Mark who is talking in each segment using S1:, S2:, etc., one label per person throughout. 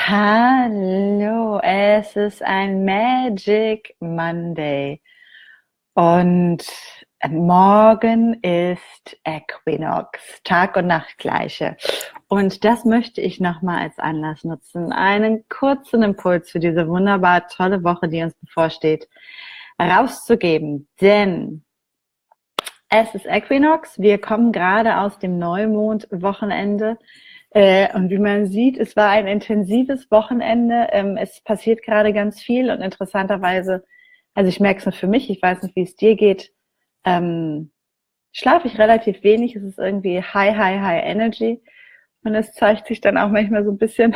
S1: Hallo, es ist ein Magic Monday und morgen ist Equinox, Tag und Nacht gleiche. Und das möchte ich nochmal als Anlass nutzen, einen kurzen Impuls für diese wunderbar tolle Woche, die uns bevorsteht, rauszugeben. Denn es ist Equinox, wir kommen gerade aus dem Neumond-Wochenende. Und wie man sieht, es war ein intensives Wochenende. Es passiert gerade ganz viel und interessanterweise, also ich merke es nur für mich, ich weiß nicht, wie es dir geht, schlafe ich relativ wenig. Es ist irgendwie high energy und es zeigt sich dann auch manchmal so ein bisschen.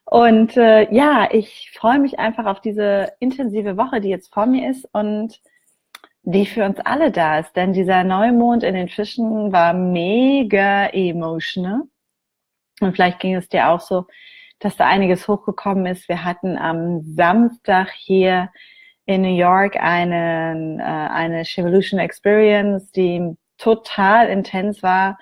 S1: Und ja, ich freue mich einfach auf diese intensive Woche, die jetzt vor mir ist und die für uns alle da ist, denn dieser Neumond in den Fischen war mega emotional und vielleicht ging es dir auch so, dass da einiges hochgekommen ist. Wir hatten am Samstag hier in New York eine Revolution Experience, die total intens war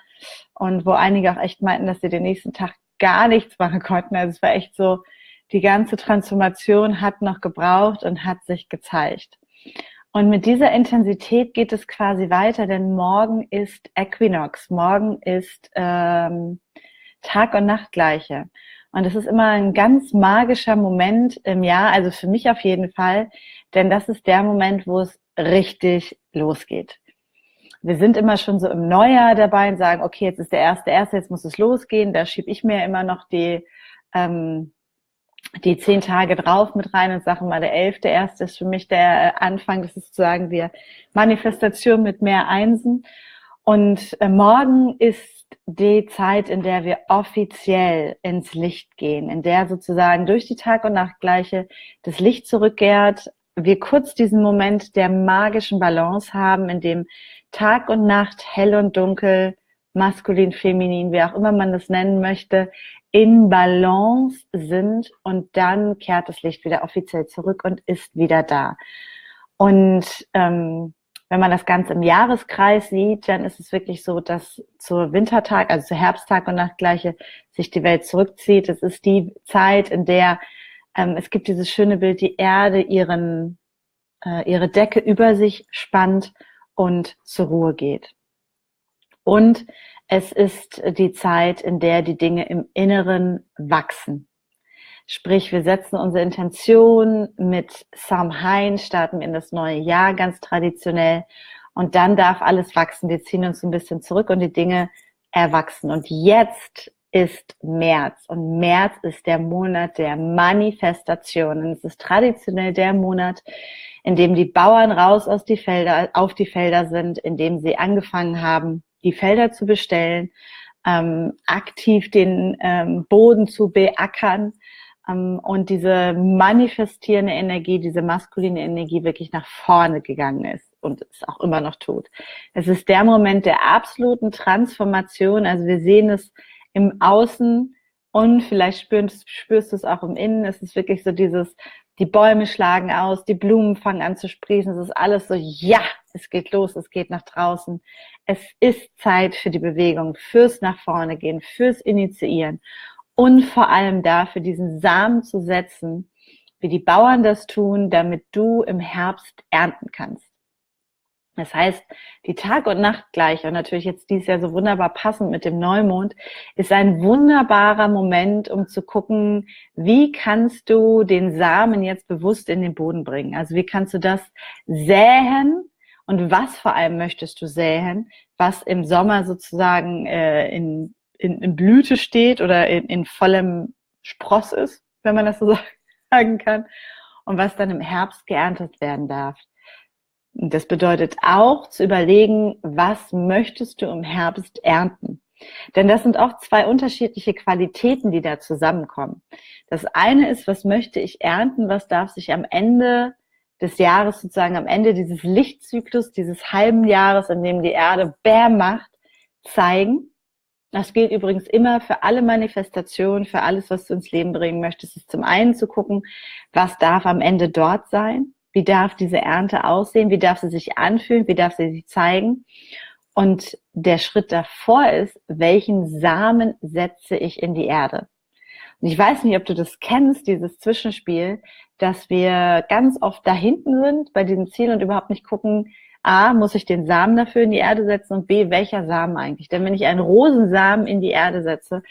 S1: und wo einige auch echt meinten, dass sie den nächsten Tag gar nichts machen konnten. Also es war echt so, die ganze Transformation hat noch gebraucht und hat sich gezeigt. Und mit dieser Intensität geht es quasi weiter, denn morgen ist Equinox, morgen ist Tag- und Nachtgleiche. Und es ist immer ein ganz magischer Moment im Jahr, also für mich auf jeden Fall, denn das ist der Moment, wo es richtig losgeht. Wir sind immer schon so im Neujahr dabei und sagen, okay, jetzt ist der 1.1., jetzt muss es losgehen. Da schiebe ich mir immer noch die 10 Tage drauf mit rein und sage mal, der 11.1. ist für mich der Anfang, das ist sozusagen die Manifestation mit mehr Einsen. Und morgen ist die Zeit, in der wir offiziell ins Licht gehen, in der sozusagen durch die Tag- und Nachtgleiche das Licht zurückkehrt, wir kurz diesen Moment der magischen Balance haben, in dem Tag und Nacht, hell und dunkel, maskulin, feminin, wie auch immer man das nennen möchte, in Balance sind und dann kehrt das Licht wieder offiziell zurück und ist wieder da. Und wenn man das Ganze im Jahreskreis sieht, dann ist es wirklich so, dass zur Wintertag, also zur Herbsttag und Nachtgleiche sich die Welt zurückzieht. Es ist die Zeit, in der es gibt dieses schöne Bild, die Erde ihre Decke über sich spannt und zur Ruhe geht. Und es ist die Zeit, in der die Dinge im Inneren wachsen. Sprich, wir setzen unsere Intention mit Samhain, starten in das neue Jahr ganz traditionell und dann darf alles wachsen. Wir ziehen uns ein bisschen zurück und die Dinge erwachsen. Und jetzt ist März und März ist der Monat der Manifestation. Und es ist traditionell der Monat, in dem die Bauern raus auf die Felder sind, in dem sie angefangen haben, die Felder zu bestellen, aktiv den Boden zu beackern und diese manifestierende Energie, diese maskuline Energie wirklich nach vorne gegangen ist und es auch immer noch tut. Es ist der Moment der absoluten Transformation, also wir sehen es im Außen und vielleicht spürst du es auch im Innen. Es ist wirklich so die Bäume schlagen aus, die Blumen fangen an zu sprießen. Es ist alles so, ja, es geht los, es geht nach draußen. Es ist Zeit für die Bewegung, fürs nach vorne gehen, fürs Initiieren und vor allem dafür, diesen Samen zu setzen, wie die Bauern das tun, damit du im Herbst ernten kannst. Das heißt, die Tag- und Nachtgleiche, und natürlich jetzt dieses Jahr so wunderbar passend mit dem Neumond, ist ein wunderbarer Moment, um zu gucken, wie kannst du den Samen jetzt bewusst in den Boden bringen? Also wie kannst du das säen und was vor allem möchtest du säen, was im Sommer sozusagen in Blüte steht oder in vollem Spross ist, wenn man das so sagen kann, und was dann im Herbst geerntet werden darf. Das bedeutet auch zu überlegen, was möchtest du im Herbst ernten? Denn das sind auch zwei unterschiedliche Qualitäten, die da zusammenkommen. Das eine ist, was möchte ich ernten? Was darf sich am Ende des Jahres, sozusagen am Ende dieses Lichtzyklus, dieses halben Jahres, in dem die Erde Bäm macht, zeigen? Das gilt übrigens immer für alle Manifestationen, für alles, was du ins Leben bringen möchtest. Ist zum einen zu gucken, was darf am Ende dort sein? Wie darf diese Ernte aussehen? Wie darf sie sich anfühlen? Wie darf sie sich zeigen? Und der Schritt davor ist, welchen Samen setze ich in die Erde? Und ich weiß nicht, ob du das kennst, dieses Zwischenspiel, dass wir ganz oft da hinten sind bei diesem Ziel und überhaupt nicht gucken, A, muss ich den Samen dafür in die Erde setzen und B, welcher Samen eigentlich? Denn wenn ich einen Rosensamen in die Erde setze,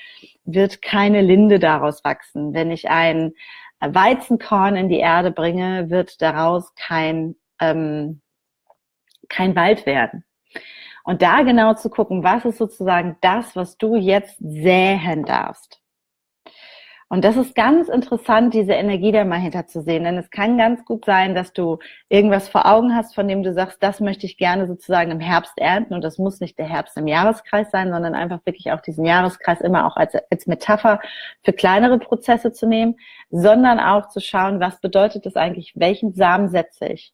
S1: wird keine Linde daraus wachsen. Wenn ich ein Weizenkorn in die Erde bringe, wird daraus kein Wald werden. Und da genau zu gucken, was ist sozusagen das, was du jetzt säen darfst. Und das ist ganz interessant, diese Energie da mal hinter zu sehen. Denn es kann ganz gut sein, dass du irgendwas vor Augen hast, von dem du sagst, das möchte ich gerne sozusagen im Herbst ernten. Und das muss nicht der Herbst im Jahreskreis sein, sondern einfach wirklich auch diesen Jahreskreis immer auch als Metapher für kleinere Prozesse zu nehmen, sondern auch zu schauen, was bedeutet das eigentlich, welchen Samen setze ich?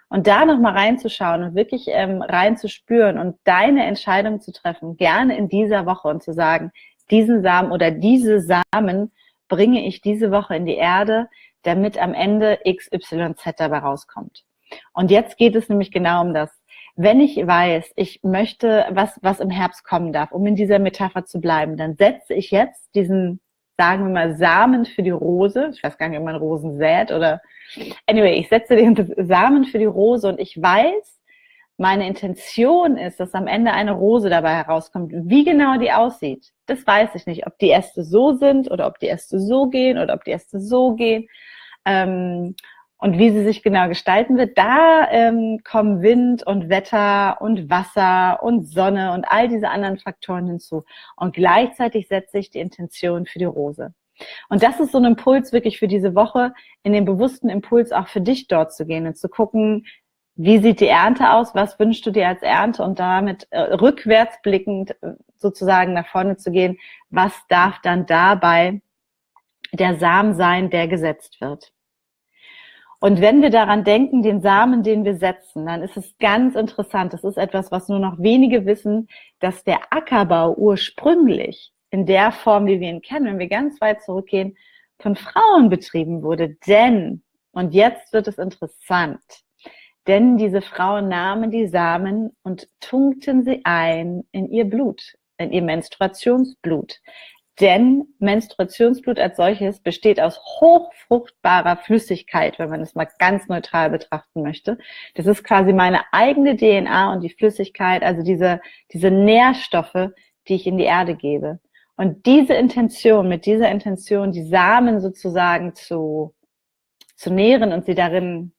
S1: Und da nochmal reinzuschauen und wirklich reinzuspüren und deine Entscheidung zu treffen, gerne in dieser Woche und zu sagen, diesen Samen oder diese Samen bringe ich diese Woche in die Erde, damit am Ende XYZ dabei rauskommt. Und jetzt geht es nämlich genau um das. Wenn ich weiß, ich möchte, was im Herbst kommen darf, um in dieser Metapher zu bleiben, dann setze ich jetzt diesen, sagen wir mal, Samen für die Rose. Ich weiß gar nicht, ob man Rosen sät oder... Anyway, ich setze den Samen für die Rose und ich weiß, meine Intention ist, dass am Ende eine Rose dabei herauskommt. Wie genau die aussieht, das weiß ich nicht. Ob die Äste so sind oder ob die Äste so gehen oder ob die Äste so gehen. Und wie sie sich genau gestalten wird, da kommen Wind und Wetter und Wasser und Sonne und all diese anderen Faktoren hinzu. Und gleichzeitig setze ich die Intention für die Rose. Und das ist so ein Impuls wirklich für diese Woche, in den bewussten Impuls auch für dich dort zu gehen und zu gucken, wie sieht die Ernte aus, was wünschst du dir als Ernte und damit rückwärts blickend sozusagen nach vorne zu gehen, was darf dann dabei der Samen sein, der gesetzt wird. Und wenn wir daran denken, den Samen, den wir setzen, dann ist es ganz interessant, das ist etwas, was nur noch wenige wissen, dass der Ackerbau ursprünglich in der Form, wie wir ihn kennen, wenn wir ganz weit zurückgehen, von Frauen betrieben wurde. Denn, und jetzt wird es interessant, denn diese Frauen nahmen die Samen und tunkten sie ein in ihr Blut, in ihr Menstruationsblut. Denn Menstruationsblut als solches besteht aus hochfruchtbarer Flüssigkeit, wenn man es mal ganz neutral betrachten möchte. Das ist quasi meine eigene DNA und die Flüssigkeit, also diese Nährstoffe, die ich in die Erde gebe. Und diese Intention, mit dieser Intention, die Samen sozusagen zu nähren und sie darin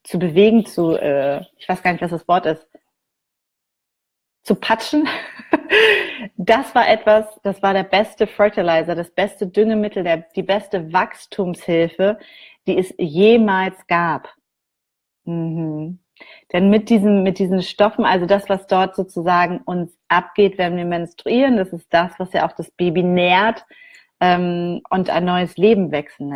S1: zu bewegen, ich weiß gar nicht, was das Wort ist, zu patschen, das war der beste Fertilizer, das beste Düngemittel, die beste Wachstumshilfe, die es jemals gab. Mhm. Denn mit diesen Stoffen, also das, was dort sozusagen uns abgeht, wenn wir menstruieren, das ist das, was ja auch das Baby nährt und ein neues Leben wachsen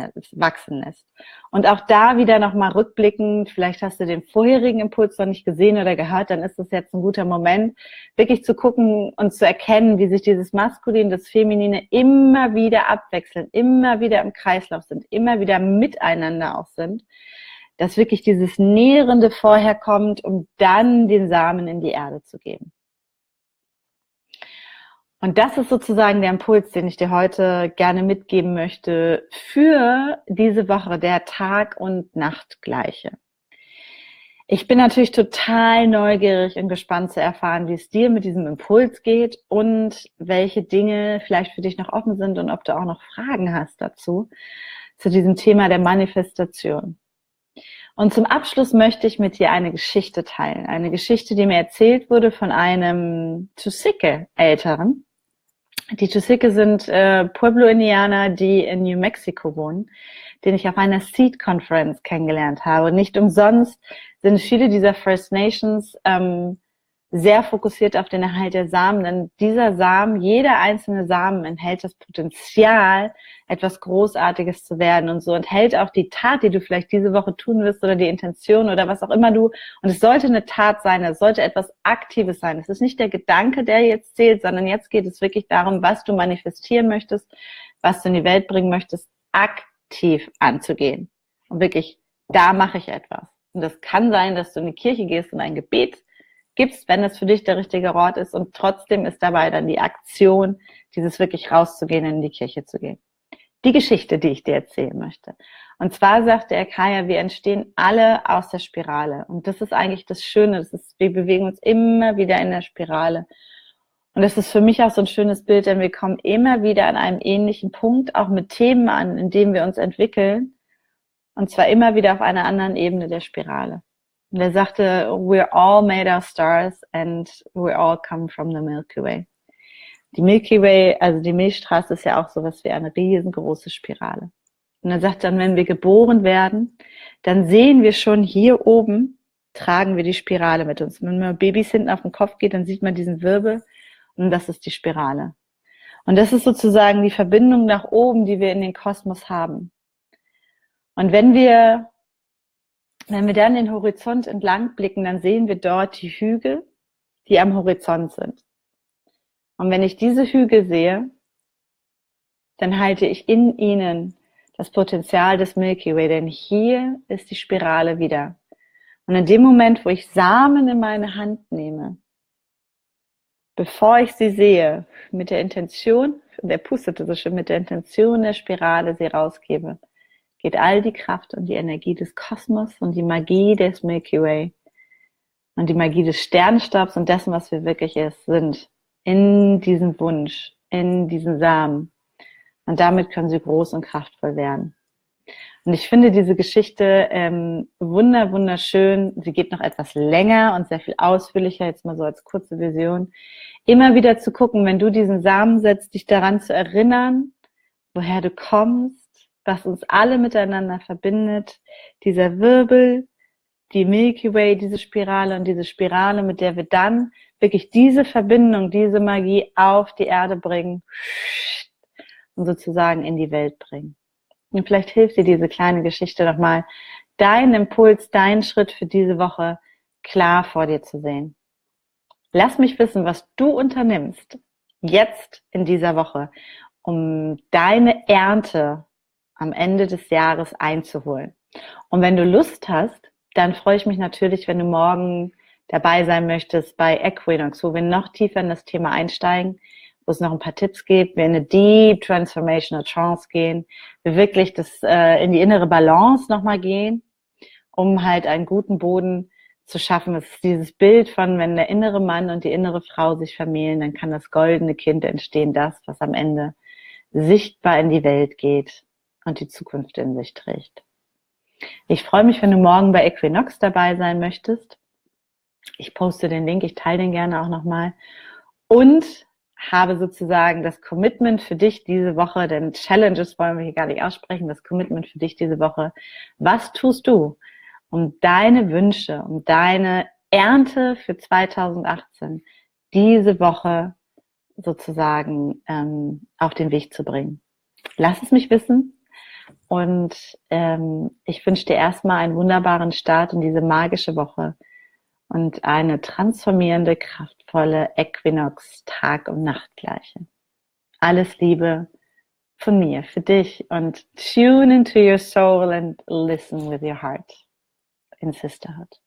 S1: lässt. Und auch da wieder nochmal rückblickend, vielleicht hast du den vorherigen Impuls noch nicht gesehen oder gehört, dann ist es jetzt ein guter Moment, wirklich zu gucken und zu erkennen, wie sich dieses Maskulin, das Feminine immer wieder abwechseln, immer wieder im Kreislauf sind, immer wieder miteinander auch sind. Dass wirklich dieses Nährende vorher kommt, um dann den Samen in die Erde zu geben. Und das ist sozusagen der Impuls, den ich dir heute gerne mitgeben möchte für diese Woche, der Tag- und Nachtgleiche. Ich bin natürlich total neugierig und gespannt zu erfahren, wie es dir mit diesem Impuls geht und welche Dinge vielleicht für dich noch offen sind und ob du auch noch Fragen hast dazu, zu diesem Thema der Manifestation. Und zum Abschluss möchte ich mit dir eine Geschichte teilen. Eine Geschichte, die mir erzählt wurde von einem Tsusique-Älteren. Die Tsusique sind Pueblo-Indianer, die in New Mexico wohnen, den ich auf einer Seed Conference kennengelernt habe. Nicht umsonst sind viele dieser First Nations sehr fokussiert auf den Erhalt der Samen, denn dieser Samen, jeder einzelne Samen enthält das Potenzial, etwas Großartiges zu werden und so enthält auch die Tat, die du vielleicht diese Woche tun wirst oder die Intention oder was auch immer und es sollte eine Tat sein, es sollte etwas Aktives sein. Es ist nicht der Gedanke, der jetzt zählt, sondern jetzt geht es wirklich darum, was du manifestieren möchtest, was du in die Welt bringen möchtest, aktiv anzugehen. Und wirklich, da mache ich etwas. Und das kann sein, dass du in die Kirche gehst und ein Gebet gibst, wenn es für dich der richtige Ort ist. Und trotzdem ist dabei dann die Aktion, dieses wirklich rauszugehen, in die Kirche zu gehen. Die Geschichte, die ich dir erzählen möchte. Und zwar sagte er, Kaya, wir entstehen alle aus der Spirale. Und das ist eigentlich das Schöne. Wir bewegen uns immer wieder in der Spirale. Und das ist für mich auch so ein schönes Bild, denn wir kommen immer wieder an einem ähnlichen Punkt, auch mit Themen an, in denen wir uns entwickeln. Und zwar immer wieder auf einer anderen Ebene der Spirale. Und er sagte, we're all made of stars and we all come from the Milky Way. Die Milky Way, also die Milchstraße, ist ja auch sowas wie eine riesengroße Spirale. Und er sagt dann, wenn wir geboren werden, dann sehen wir schon hier oben, tragen wir die Spirale mit uns. Wenn man Babys hinten auf den Kopf geht, dann sieht man diesen Wirbel und das ist die Spirale. Und das ist sozusagen die Verbindung nach oben, die wir in den Kosmos haben. Und wenn wir dann den Horizont entlang blicken, dann sehen wir dort die Hügel, die am Horizont sind. Und wenn ich diese Hügel sehe, dann halte ich in ihnen das Potenzial des Milky Way, denn hier ist die Spirale wieder. Und in dem Moment, wo ich Samen in meine Hand nehme, bevor ich sie sehe, mit der Intention, der pustete so schön, mit der Intention der Spirale sie rausgebe, geht all die Kraft und die Energie des Kosmos und die Magie des Milky Way und die Magie des Sternstaubs und dessen, was wir wirklich sind, in diesen Wunsch, in diesen Samen. Und damit können sie groß und kraftvoll werden. Und ich finde diese Geschichte wunderschön. Sie geht noch etwas länger und sehr viel ausführlicher, jetzt mal so als kurze Vision. Immer wieder zu gucken, wenn du diesen Samen setzt, dich daran zu erinnern, woher du kommst, was uns alle miteinander verbindet. Dieser Wirbel, die Milky Way, diese Spirale und diese Spirale, mit der wir dann wirklich diese Verbindung, diese Magie auf die Erde bringen und sozusagen in die Welt bringen. Und vielleicht hilft dir diese kleine Geschichte nochmal, deinen Impuls, deinen Schritt für diese Woche klar vor dir zu sehen. Lass mich wissen, was du unternimmst, jetzt in dieser Woche, um deine Ernte am Ende des Jahres einzuholen. Und wenn du Lust hast, dann freue ich mich natürlich, wenn du morgen dabei sein möchtest bei Equinox, wo wir noch tiefer in das Thema einsteigen, wo es noch ein paar Tipps gibt, wir in eine Deep Transformational Trance gehen, wir wirklich in die innere Balance nochmal gehen, um halt einen guten Boden zu schaffen. Es ist dieses Bild von, wenn der innere Mann und die innere Frau sich vermählen, dann kann das goldene Kind entstehen, das, was am Ende sichtbar in die Welt geht und die Zukunft in sich trägt. Ich freue mich, wenn du morgen bei Equinox dabei sein möchtest. Ich poste den Link, ich teile den gerne auch nochmal. Und habe sozusagen das Commitment für dich diese Woche, denn Challenges wollen wir hier gar nicht aussprechen, das Commitment für dich diese Woche. Was tust du, um deine Wünsche, um deine Ernte für 2018 diese Woche sozusagen auf den Weg zu bringen? Lass es mich wissen. Und ich wünsche dir erstmal einen wunderbaren Start in diese magische Woche und eine transformierende, kraftvolle Equinox-Tag- und Nachtgleiche. Alles Liebe von mir, für dich, und tune into your soul and listen with your heart in Sisterhood.